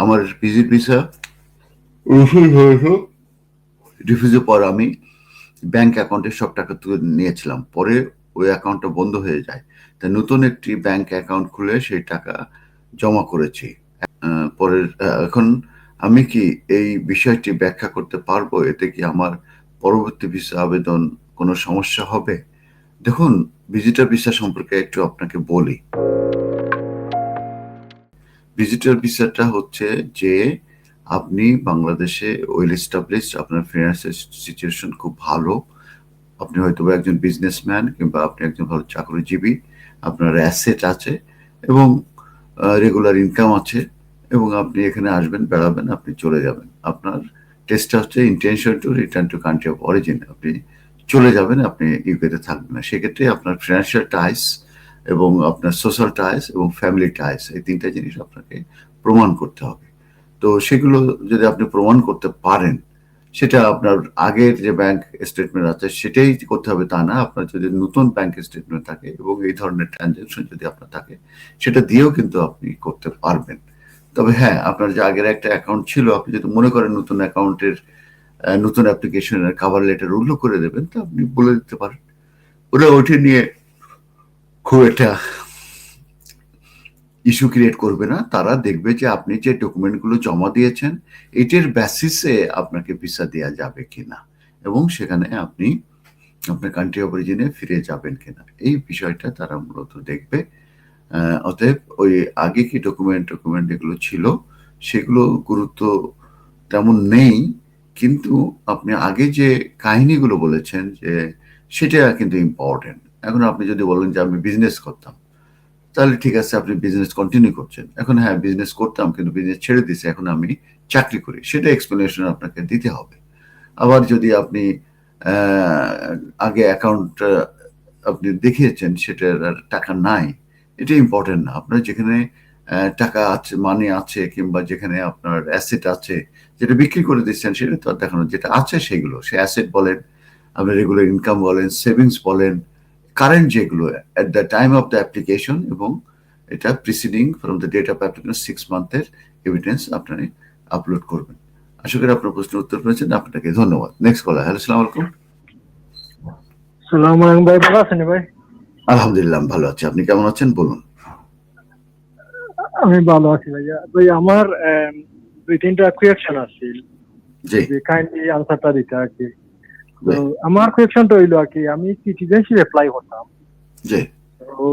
আমার visit visa রিফিউজের পর আমি ব্যাংক অ্যাকাউন্টে সব টাকা তুলে নিয়েছিলাম, পরে ওই অ্যাকাউন্টটা বন্ধ হয়ে যায়, তাই নতুন একটি ব্যাংক অ্যাকাউন্ট খুলে সেই টাকা জমা করেছি। পরের এখন আমি কি এই বিষয়টি ব্যাখ্যা করতে পারবো? এতে কি আমার পরবর্তী ভিসা আবেদন কোনো সমস্যা হবে? দেখুন, ভিজিটর ভিসা সম্পর্কে একটু আপনাকে বলি। ভিজিটর ভিসাটা হচ্ছে যে আপনি বাংলাদেশে ওয়েল এস্টাবলিশড, আপনার ফিনান্সিয়াল সিচুয়েশন খুব ভালো, আপনি হয়তো একজন বিজনেসম্যান কিংবা আপনি একজন ভালো চাকরিজীবী, আপনার অ্যাসেট আছে এবং রেগুলার ইনকাম আছে, এবং আপনি এখানে আসবেন, বেড়াবেন, আপনি চলে যাবেন। আপনার টেস্টটা হচ্ছে intention to return to country of origin. আপনি চলে যাবেন, আপনি ইউকেতে থাকবেন না। সেক্ষেত্রে আপনার ফিনান্সিয়াল টাইস এবং আপনার সোশ্যাল টাইস এবং ফ্যামিলি টাইস, এই তিনটা জিনিস আপনাকে প্রমাণ করতে হবে। তো সেগুলো যদি আপনি প্রমাণ করতে পারেন, সেটা আপনার আগের যে ব্যাংক স্টেটমেন্ট আছে সেটাই করতে হবে তা না। আপনার যদি নতুন ব্যাংক স্টেটমেন্ট থাকে এবং এই ধরনের ট্রানজাকশন যদি আপনার থাকে, সেটা দিয়েও কিন্তু আপনি করতে পারবেন। তবে হ্যাঁ, আপনার যে আগের একটা অ্যাকাউন্ট ছিল, আপনি যদি মনে করেন নতুন অ্যাকাউন্টের নতুন অ্যাপ্লিকেশনের কভার লেটার উল্লেখ করে দেবেন, তা আপনি বলে দিতে পারেন। ওরা ওইটা নিয়ে খুব একটা ইস্যু ক্রিয়েট করবে না। তারা দেখবে যে আপনি যে ডকুমেন্টগুলো জমা দিয়েছেন এটির বেসিসে আপনাকে ভিসা দেওয়া যাবে কিনা, এবং সেখানে আপনি আপনার কান্ট্রি অফ অরিজিনে ফিরে যাবেন কিনা, এই বিষয়টা তারা মূলত দেখবে। অতএব ওই আগে কি ডকুমেন্ট এগুলো ছিল সেগুলো গুরুত্ব তেমন নেই, কিন্তু আপনি আগে যে কাহিনীগুলো বলেছেন যে সেটা কিন্তু ইম্পর্টেন্ট। এখন আপনি যদি বলেন যে আমি বিজনেস করতাম, তাহলে ঠিক আছে, আপনি বিজনেস কন্টিনিউ করছেন। এখন হ্যাঁ, বিজনেস করতাম কিন্তু বিজনেস ছেড়ে দিয়েছি, এখন আমি চাকরি করি, সেটা এক্সপ্লেনেশন আপনাকে দিতে হবে। আবার যদি আপনি আগে অ্যাকাউন্ট আপনি দেখিয়েছেন সেটার আর টাকা নাই, এটা ইম্পর্টেন্ট না। আপনার যেখানে টাকা আছে, মানি আছে, কিংবা যেখানে আপনার অ্যাসেট আছে, যেটা বিক্রি করে দিচ্ছেন সেটা তো আর দেখানো, যেটা আছে সেগুলো, সে অ্যাসেট বলেন, আপনার রেগুলার ইনকাম বলেন, সেভিংস বলেন, কারেন্ট যেগুলো at the time of the application, এবং এটা preceding from the date of application 6 মান্থের এভিডেন্স আপনি আপলোড করবেন। আশা করি আপনার প্রশ্নের উত্তর পেয়েছেন। আপনাকে ধন্যবাদ। নেক্সট কলার। হ্যালো, সালাম আলাইকুম। সালাম আলাইকুম ভাই, ভালো আছেন ভাই? আলহামদুলিল্লাহ, ভালো আছি। আপনি কেমন আছেন বলুন? আমি ভালো আছি ভাইয়া। ভাই আমার 2-3টা কোয়েকশন আছে, জি যে কাইন্ডলি আনসারটা দিতে আর কি। তো জি আমার কোয়েকশনটা হইলো আর কি, আমি সিটিজেনশিপ অ্যাপ্লাই করতাম। জি তো